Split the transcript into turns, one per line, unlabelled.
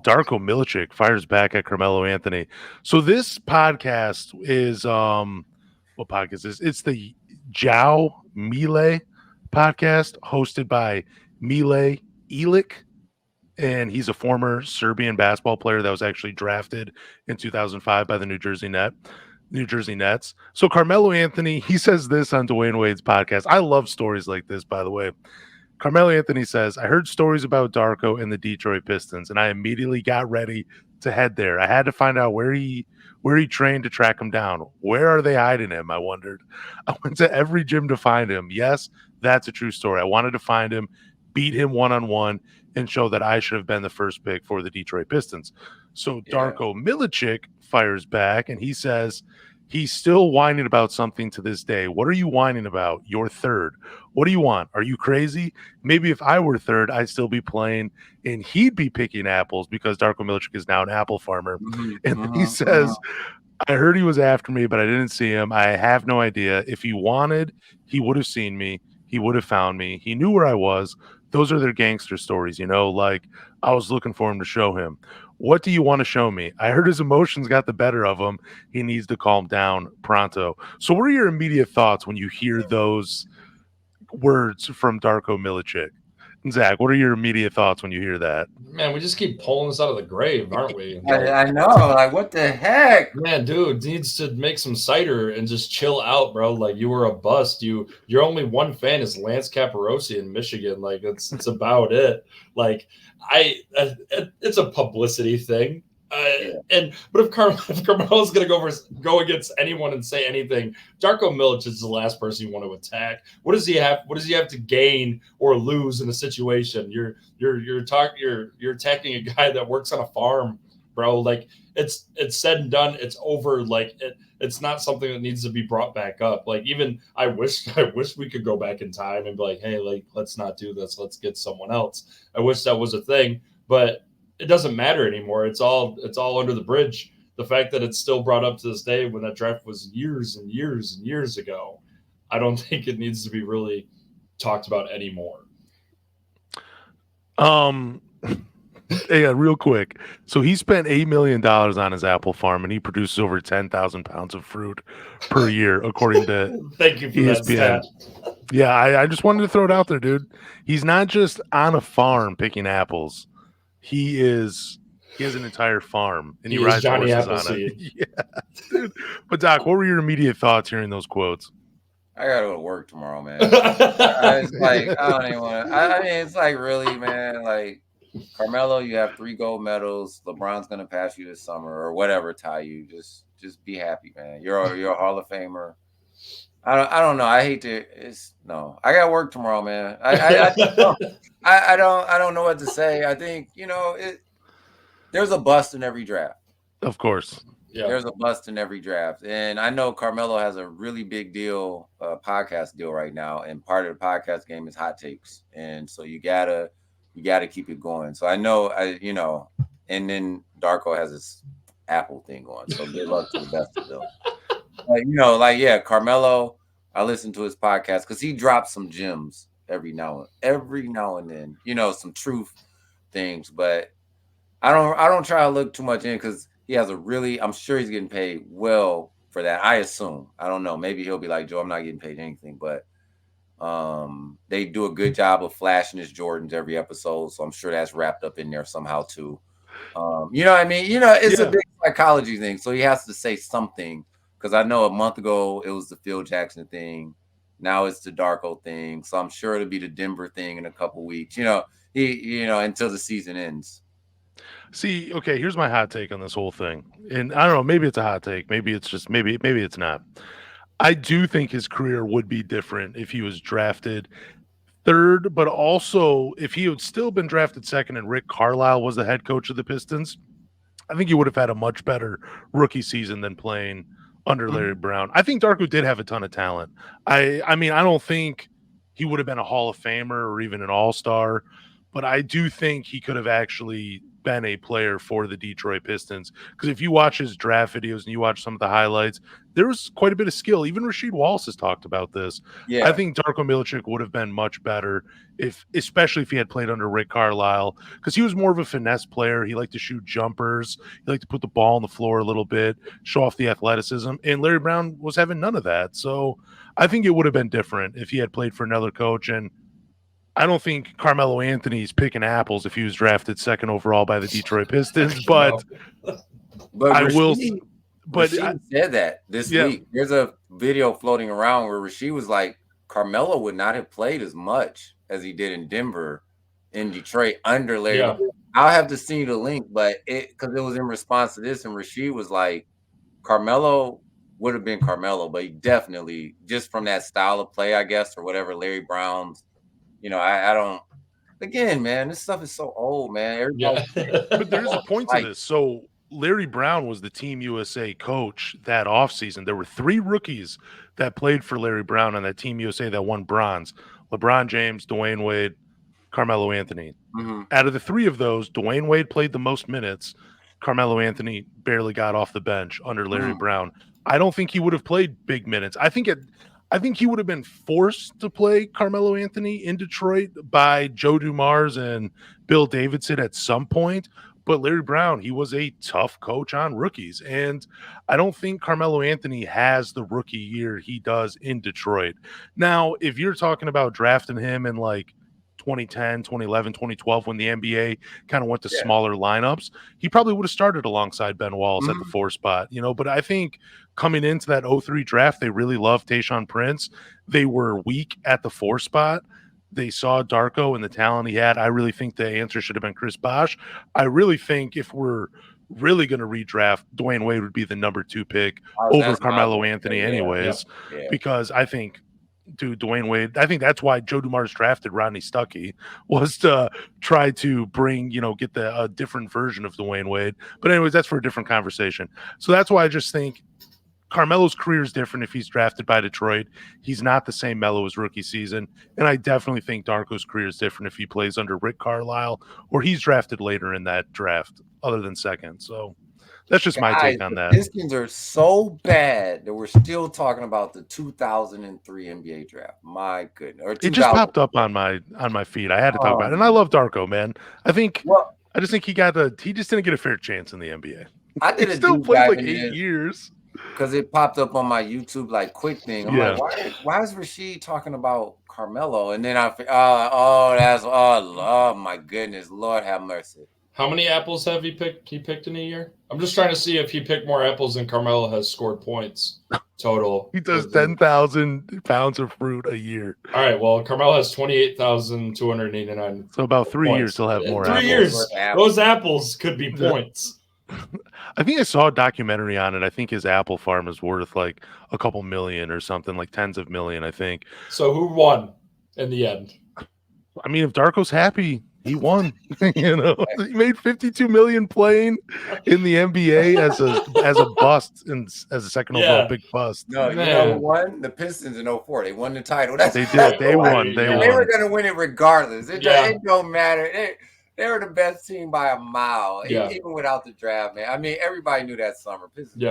Darko Milicic fires back at Carmelo Anthony. So this podcast is what podcast is it's the Jao Mile podcast hosted by Mile Ilic, and he's a former Serbian basketball player that was actually drafted in 2005 by the New Jersey Nets. So Carmelo Anthony, he says this on Dwayne Wade's podcast. I love stories like this, by the way. Carmelo Anthony says, I heard stories about Darko and the Detroit Pistons, and I immediately got ready to head there. I had to find out where he trained to track him down. Where are they hiding him? I wondered. I went to every gym to find him. Yes, that's a true story. I wanted to find him, beat him one-on-one, and show that I should have been the first pick for the Detroit Pistons. So Darko Milicic fires back, and he says he's still whining about something to this day. What are you whining about? You're third. What do you want? Are you crazy? Maybe if I were third, I'd still be playing, and he'd be picking apples because Darko Milicic is now an apple farmer. And he says, I heard he was after me, but I didn't see him. I have no idea. If he wanted, he would have seen me. He would have found me. He knew where I was. Those are their gangster stories, like I was looking for him to show him. What do you want to show me? I heard his emotions got the better of him. He needs to calm down pronto. So what are your immediate thoughts when you hear those words from Darko Milicic? Zach, what are your immediate thoughts when you hear that?
Man, we just keep pulling this out of the grave, aren't we?
I know. Like, what the heck?
Man, dude needs to make some cider and just chill out, bro. Like, you were a bust. Your only one fan is Lance Caporossi in Michigan. Like, it's about it. Like, it's a publicity thing. But if Carmelo's gonna go against anyone and say anything, Darko Milicic is the last person you want to attack. What does he have to gain or lose in a situation? You're attacking a guy that works on a farm, bro. Like, it's said and done. It's over. Like, it's not something that needs to be brought back up. Like, even I wish we could go back in time and be like, hey, like, let's not do this. Let's get someone else. I wish that was a thing, but it doesn't matter anymore. It's all under the bridge. The fact that it's still brought up to this day when that draft was years and years and years ago, I don't think it needs to be really talked about anymore.
Yeah, real quick. So he spent $8 million on his apple farm, and he produces over 10,000 pounds of fruit per year, according to
Thank you for
ESPN.
that stat.
Yeah, I just wanted to throw it out there, dude. He's not just on a farm picking apples. He has an entire farm, and he rides
Johnny
horses
Appleseed.
on it. Yeah, dude. But Doc, what were your immediate thoughts hearing those quotes?
I gotta go to work tomorrow, man. It's like, I don't even want to. I mean, it's like, really, man. Like, Carmelo, you have 3 gold medals. LeBron's gonna pass you this summer or whatever. Ty, you just be happy, man. You're a Hall of Famer. I don't know. I hate to. I got work tomorrow, man. I don't know what to say. I think there's a bust in every draft.
Of course.
Yeah. There's a bust in every draft. And I know Carmelo has a really big deal, podcast deal right now. And part of the podcast game is hot takes. And so you gotta keep it going. So I know, and then Darko has this Apple thing going. So good luck to the best of them. Carmelo, I listen to his podcast because he drops some gems every now and then, some truth things. But I don't try to look too much in because he has I'm sure he's getting paid well for that. I assume. I don't know. Maybe he'll be like, Joe, I'm not getting paid anything. But they do a good job of flashing his Jordans every episode. So I'm sure that's wrapped up in there somehow too. You know what I mean? It's a big psychology thing. So he has to say something. Because I know a month ago it was the Phil Jackson thing. Now it's the Darko thing. So I'm sure it'll be the Denver thing in a couple weeks. Until the season ends.
See, okay, here's my hot take on this whole thing. And I don't know, maybe it's a hot take. Maybe it's just maybe it's not. I do think his career would be different if he was drafted third, but also if he had still been drafted second and Rick Carlisle was the head coach of the Pistons, I think he would have had a much better rookie season than playing under Larry Brown. I think Darko did have a ton of talent. I mean, I don't think he would have been a Hall of Famer or even an All-Star, but I do think he could have actually been a player for the Detroit Pistons. Because if you watch his draft videos and you watch some of the highlights, there was quite a bit of skill. Even Rasheed Wallace has talked about this.
Yeah.
I think Darko Milicic would have been much better especially if he had played under Rick Carlisle, because he was more of a finesse player. He liked to shoot jumpers. He liked to put the ball on the floor a little bit, show off the athleticism. And Larry Brown was having none of that. So I think it would have been different if he had played for another coach. And I don't think Carmelo Anthony's picking apples if he was drafted second overall by the Detroit Pistons, but I will. But
Rasheed said that this week. There's a video floating around where Rasheed was like, Carmelo would not have played as much as he did in Denver, in Detroit under Larry. Yeah. I'll have to send you the link, but because it was in response to this, and Rasheed was like, Carmelo would have been Carmelo, but he definitely, just from that style of play, I guess, or whatever, Larry Brown's, I don't. Again, man, this stuff is so old, man.
But there's a point to this. So Larry Brown was the Team USA coach that offseason. There were 3 rookies that played for Larry Brown on that Team USA that won bronze: LeBron James, Dwayne Wade, Carmelo Anthony.
Mm-hmm.
Out of the 3 of those, Dwayne Wade played the most minutes. Carmelo Anthony barely got off the bench under Larry Brown. I don't think he would have played big minutes. I think he would have been forced to play Carmelo Anthony in Detroit by Joe Dumars and Bill Davidson at some point. But Larry Brown, he was a tough coach on rookies. And I don't think Carmelo Anthony has the rookie year he does in Detroit. Now, if you're talking about drafting him in like 2010, 2011, 2012, when the NBA kind of went to smaller lineups, he probably would have started alongside Ben Wallace at the 4 spot, but I think coming into that 03 draft, they really loved Tayshaun Prince. They were weak at the 4 spot. They saw Darko and the talent he had. I really think the answer should have been Chris Bosh. I really think if we're really going to redraft, Dwayne Wade would be the number 2 pick over Carmelo Anthony anyways, because I think Dwayne Wade, I think that's why Joe Dumars drafted Rodney Stuckey, was to try to bring, get a different version of Dwayne Wade. But anyways, that's for a different conversation. So that's why I just think Carmelo's career is different if he's drafted by Detroit. He's not the same Melo as rookie season. And I definitely think Darko's career is different if he plays under Rick Carlisle or he's drafted later in that draft other than second. So that's just my take on that.
The Pistons are so bad that we're still talking about the 2003 NBA draft. My goodness.
It just popped up on my feed. I had to talk about it. And I love Darko, man. I just think he just didn't get a fair chance in the NBA.
I did
he still played like 8 years.
Because it popped up on my YouTube like quick thing. I'm like, why is Rasheed talking about Carmelo? And then oh my goodness, Lord have mercy.
How many apples have he picked in a year? I'm just trying to see if he picked more apples than Carmelo has scored points total.
He does 10,000 pounds of fruit a year.
All right, well, Carmelo has 28,289.
So about 3 years he'll have more apples.
3 years. Those apples could be points.
I think I saw a documentary on it. I think his apple farm is worth like a couple million or something, like tens of million, I think.
So who won in the end?
I mean, if Darko's happy, he won. He made 52 million playing in the NBA as a bust and as a second overall big bust.
No, you know who won? The Pistons in 04. They won the title.
They did. They won. They
were going to win it regardless. It don't matter. They were the best team by a mile, even without the draft, man. I mean, everybody knew that summer. Pistons